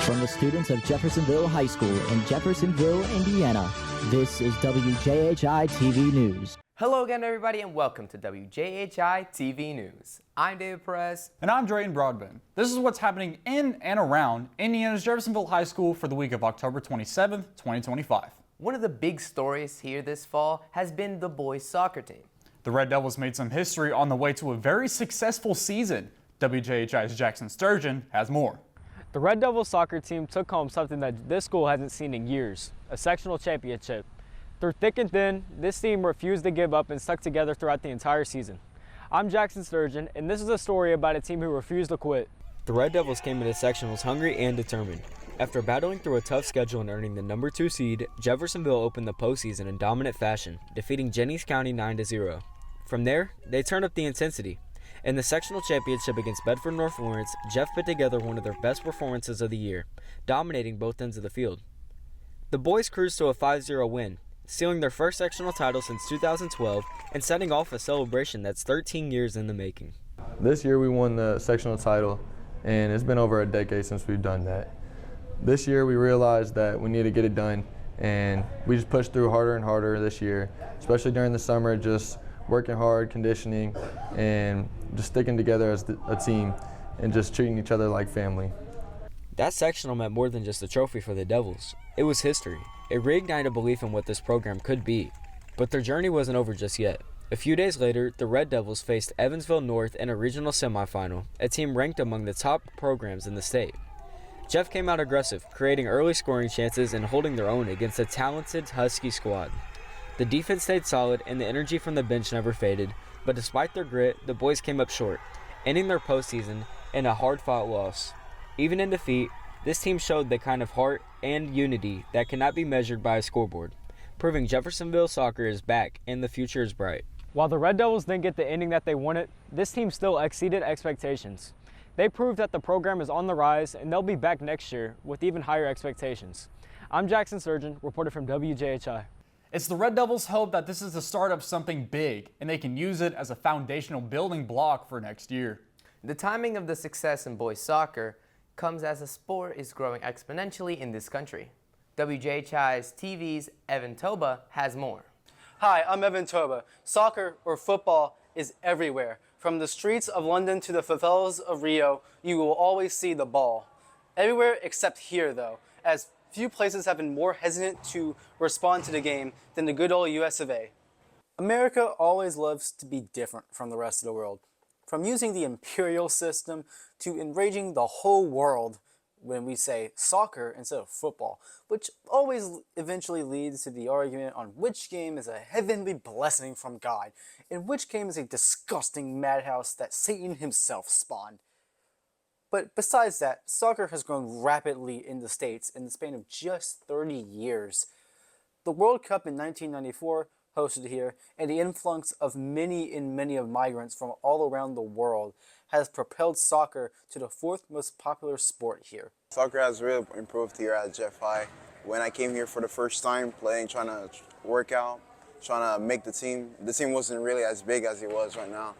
From the students of Jeffersonville High School in Jeffersonville, Indiana, this is WJHI TV News. Hello again, everybody, and welcome to WJHI TV News. I'm David Perez. And I'm Drayton Broadbent. This is what's happening in and around Indiana's Jeffersonville High School for the week of October 27th, 2025. One of the big stories here this fall has been the boys soccer team. The Red Devils made some history on the way to a very successful season. WJHI's Jackson Sturgeon has more. The Red Devils soccer team took home something that this school hasn't seen in years, a sectional championship. Through thick and thin, this team refused to give up and stuck together throughout the entire season. I'm Jackson Sturgeon, and this is a story about a team who refused to quit. The Red Devils came into sectionals hungry and determined. After battling through a tough schedule and earning the number 2 seed, Jeffersonville opened the postseason in dominant fashion, defeating Jennings County 9-0. From there, they turned up the intensity. In the sectional championship against Bedford North Lawrence, Jeff put together one of their best performances of the year, dominating both ends of the field. The boys cruised to a 5-0 win, sealing their first sectional title since 2012 and setting off a celebration that's 13 years in the making. This year we won the sectional title, and it's been over a decade since we've done that. This year we realized that we need to get it done, and we just pushed through harder and harder this year, especially during the summer, just working hard, conditioning, and just sticking together as a team and just treating each other like family. That sectional meant more than just a trophy for the Devils. It was history. It reignited belief in what this program could be. But their journey wasn't over just yet. A few days later, the Red Devils faced Evansville North in a regional semifinal, a team ranked among the top programs in the state. Jeff came out aggressive, creating early scoring chances and holding their own against a talented Husky squad. The defense stayed solid and the energy from the bench never faded, but despite their grit, the boys came up short, ending their postseason in a hard-fought loss. Even in defeat, this team showed the kind of heart and unity that cannot be measured by a scoreboard, proving Jeffersonville soccer is back and the future is bright. While the Red Devils didn't get the ending that they wanted, this team still exceeded expectations. They proved that the program is on the rise and they'll be back next year with even higher expectations. I'm Jackson Sturgeon, reporter from WJHI. It's the Red Devils' hope that this is the start of something big and they can use it as a foundational building block for next year. The timing of the success in boys soccer comes as the sport is growing exponentially in this country. WJHI's TV's Evan Toba has more. Hi, I'm Evan Toba. Soccer, or football, is everywhere. From the streets of London to the favelas of Rio, you will always see the ball. Everywhere except here, though, as few places have been more hesitant to respond to the game than the good old US of A. America always loves to be different from the rest of the world. From using the imperial system to enraging the whole world when we say soccer instead of football, which always eventually leads to the argument on which game is a heavenly blessing from God and which game is a disgusting madhouse that Satan himself spawned. But besides that, soccer has grown rapidly in the States in the span of just 30 years. The World Cup in 1994 hosted here, and the influx of many of migrants from all around the world has propelled soccer to the 4th most popular sport here. Soccer has really improved here at Jeff High. When I came here for the first time playing, trying to work out, trying to make the team wasn't really as big as it was right now.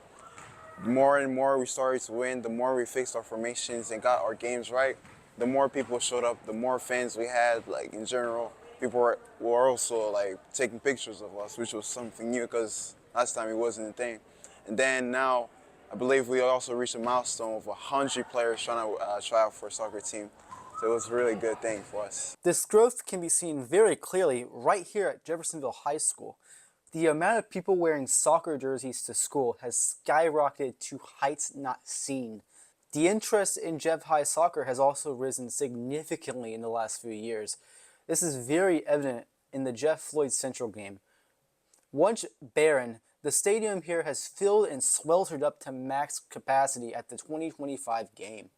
The more and more we started to win, the more we fixed our formations and got our games right, the more people showed up, the more fans we had, like in general. People were also like taking pictures of us, which was something new because last time it wasn't a thing. And then now, I believe we also reached a milestone of 100 players trying to try out for a soccer team. So it was a really good thing for us. This growth can be seen very clearly right here at Jeffersonville High School. The amount of people wearing soccer jerseys to school has skyrocketed to heights not seen. The interest in Jeff High soccer has also risen significantly in the last few years. This is very evident in the Jeff Floyd Central game. Once barren, the stadium here has filled and sweltered up to max capacity at the 2025 game.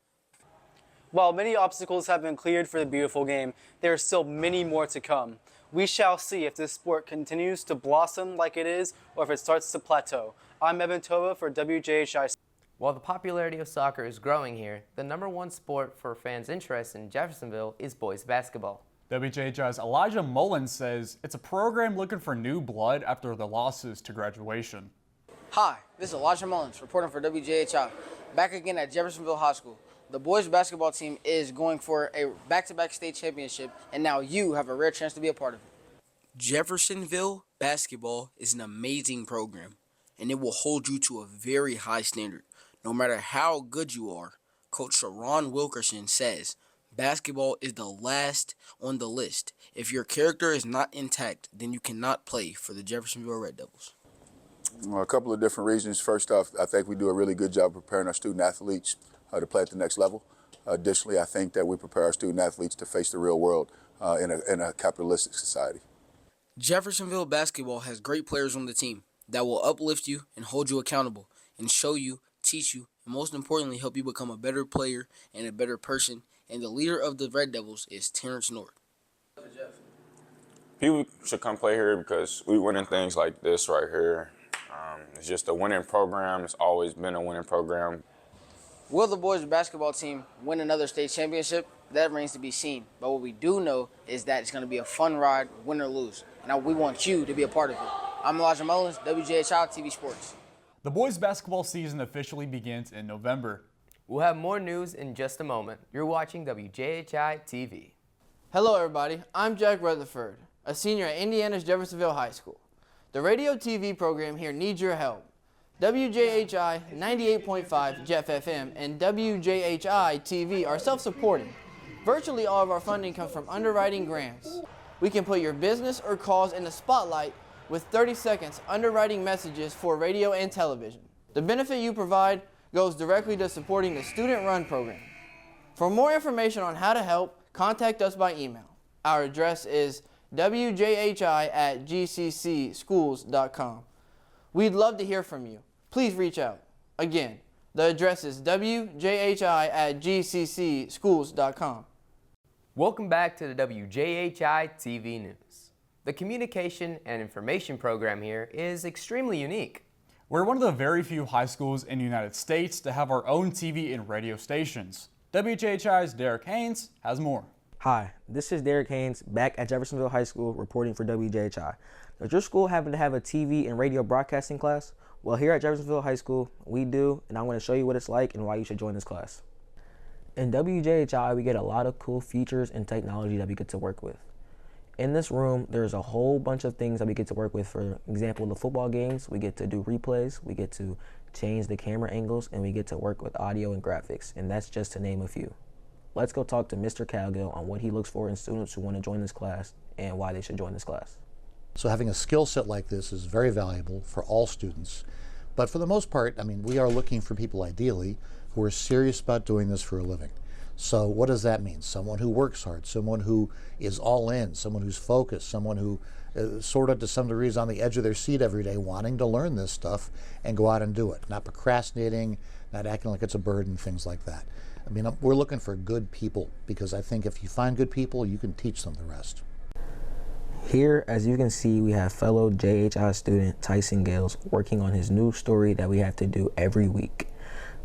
While many obstacles have been cleared for the beautiful game, there are still many more to come. We shall see if this sport continues to blossom like it is or if it starts to plateau. I'm Evan Toba for WJHI. While the popularity of soccer is growing here, the #1 sport for fans' interest in Jeffersonville is boys basketball. WJHI's Elijah Mullins says it's a program looking for new blood after the losses to graduation. Hi, this is Elijah Mullins reporting for WJHI, back again at Jeffersonville High School. The boys basketball team is going for a back-to-back state championship, and now you have a rare chance to be a part of it. Jeffersonville basketball is an amazing program, and it will hold you to a very high standard. No matter how good you are, Coach Sharon Wilkerson says basketball is the last on the list. If your character is not intact, then you cannot play for the Jeffersonville Red Devils. Well, a couple of different reasons. First off, I think we do a really good job preparing our student athletes to play at the next level. Additionally, I think that we prepare our student athletes to face the real world in a capitalistic society. Jeffersonville basketball has great players on the team that will uplift you and hold you accountable and show you, teach you, and most importantly, help you become a better player and a better person. And the leader of the Red Devils is Terrence North. People should come play here because we winning things like this right here. It's just a winning program. It's always been a winning program. Will the boys basketball team win another state championship? That remains to be seen. But what we do know is that it's going to be a fun ride, win or lose. And now we want you to be a part of it. I'm Elijah Mullins, WJHI TV Sports. The boys basketball season officially begins in November. We'll have more news in just a moment. You're watching WJHI TV. Hello everybody, I'm Jack Rutherford, a senior at Indiana's Jeffersonville High School. The radio TV program here needs your help. WJHI 98.5 Jeff FM and WJHI TV are self-supporting. Virtually all of our funding comes from underwriting grants. We can put your business or cause in the spotlight with 30 seconds underwriting messages for radio and television. The benefit you provide goes directly to supporting the student-run program. For more information on how to help, contact us by email. Our address is wjhi@gccschools.com. We'd love to hear from you. Please reach out. Again, the address is wjhi@gccschools.com. Welcome back to the WJHI TV News. The communication and information program here is extremely unique. We're one of the very few high schools in the United States to have our own TV and radio stations. WJHI's Derek Haynes has more. Hi, this is Derek Haynes back at Jeffersonville High School reporting for WJHI. Does your school happen to have a TV and radio broadcasting class? Well, here at Jeffersonville High School, we do, and I'm going to show you what it's like and why you should join this class. In WJHI, we get a lot of cool features and technology that we get to work with. In this room, there's a whole bunch of things that we get to work with. For example, the football games, we get to do replays, we get to change the camera angles, and we get to work with audio and graphics, and that's just to name a few. Let's go talk to Mr. Calgill on what he looks for in students who want to join this class and why they should join this class. So having a skill set like this is very valuable for all students. But for the most part, I mean, we are looking for people ideally who are serious about doing this for a living. So what does that mean? Someone who works hard, someone who is all in, someone who's focused, someone who sort of to some degree is on the edge of their seat every day wanting to learn this stuff and go out and do it. Not procrastinating, not acting like it's a burden, things like that. I mean, we're looking for good people because I think if you find good people, you can teach them the rest. Here, as you can see, we have fellow JHI student Tyson Gales working on his new story that we have to do every week.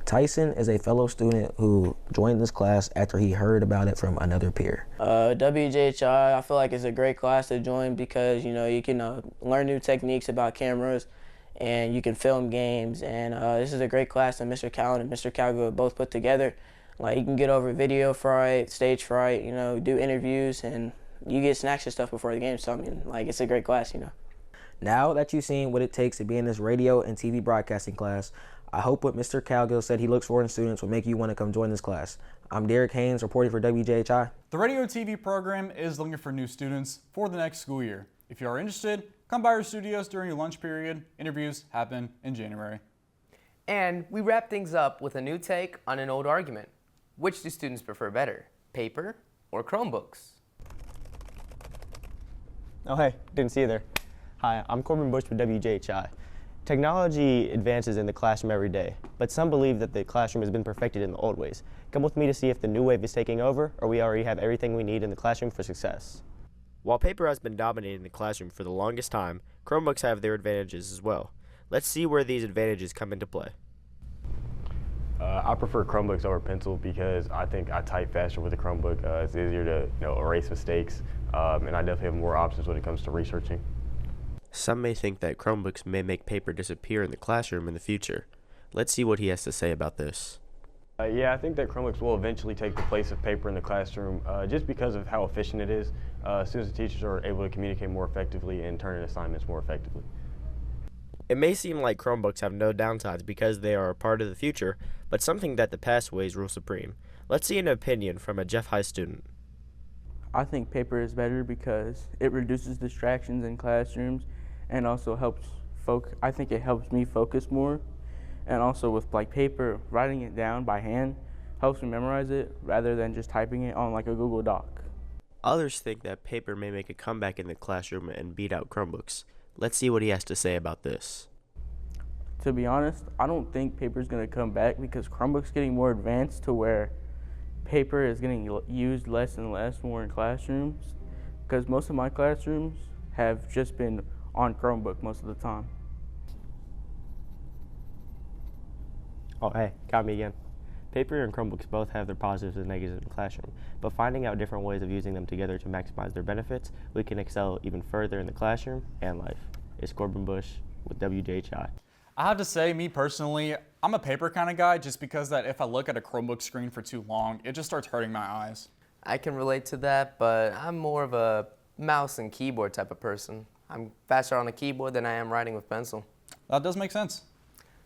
Tyson is a fellow student who joined this class after he heard about it from another peer. WJHI, I feel like it's a great class to join because, you know, you can learn new techniques about cameras and you can film games. And this is a great class that Mr. Callan and Mr. Calgo both put together. Like, you can get over video fright, stage fright, you know, do interviews, and you get snacks and stuff before the game. So, I mean, like, it's a great class, you know. Now that you've seen what it takes to be in this radio and TV broadcasting class, I hope what Mr. Calgill said he looks for in students will make you want to come join this class. I'm Derek Haynes reporting for WJHI. The radio TV program is looking for new students for the next school year. If you are interested, come by our studios during your lunch period. Interviews happen in January. And we wrap things up with a new take on an old argument. Which do students prefer better, paper or Chromebooks? Oh, hey, didn't see you there. Hi, I'm Corbin Bush with WJHI. Technology advances in the classroom every day, but some believe that the classroom has been perfected in the old ways. Come with me to see if the new wave is taking over, or we already have everything we need in the classroom for success. While paper has been dominating the classroom for the longest time, Chromebooks have their advantages as well. Let's see where these advantages come into play. I prefer Chromebooks over pencil because I think I type faster with a Chromebook. It's easier to erase mistakes, and I definitely have more options when it comes to researching. Some may think that Chromebooks may make paper disappear in the classroom in the future. Let's see what he has to say about this. Yeah, I think that Chromebooks will eventually take the place of paper in the classroom just because of how efficient it is. Students and teachers are able to communicate more effectively and turn in assignments more effectively. It may seem like Chromebooks have no downsides because they are a part of the future, but something that the past ways rule supreme. Let's see an opinion from a Jeff High student. I think paper is better because it reduces distractions in classrooms and also helps I think it helps me focus more. And also with like paper, writing it down by hand helps me memorize it rather than just typing it on like a Google Doc. Others think that paper may make a comeback in the classroom and beat out Chromebooks. Let's see what he has to say about this. To be honest, I don't think paper is going to come back because Chromebook's getting more advanced to where paper is getting used less and less when we're in classrooms, because most of my classrooms have just been on Chromebook most of the time. Oh, hey, got me again. Paper and Chromebooks both have their positives and negatives in the classroom, but finding out different ways of using them together to maximize their benefits, we can excel even further in the classroom and life. It's Corbin Bush with WJHI. I have to say, me personally, I'm a paper kind of guy just because that if I look at a Chromebook screen for too long, it just starts hurting my eyes. I can relate to that, but I'm more of a mouse and keyboard type of person. I'm faster on the keyboard than I am writing with pencil. That does make sense.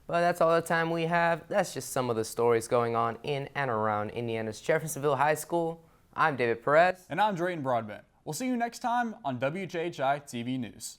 But that's all the time we have. That's just some of the stories going on in and around Indiana's Jeffersonville High School. I'm David Perez. And I'm Drayton Broadbent. We'll see you next time on WJHI TV News.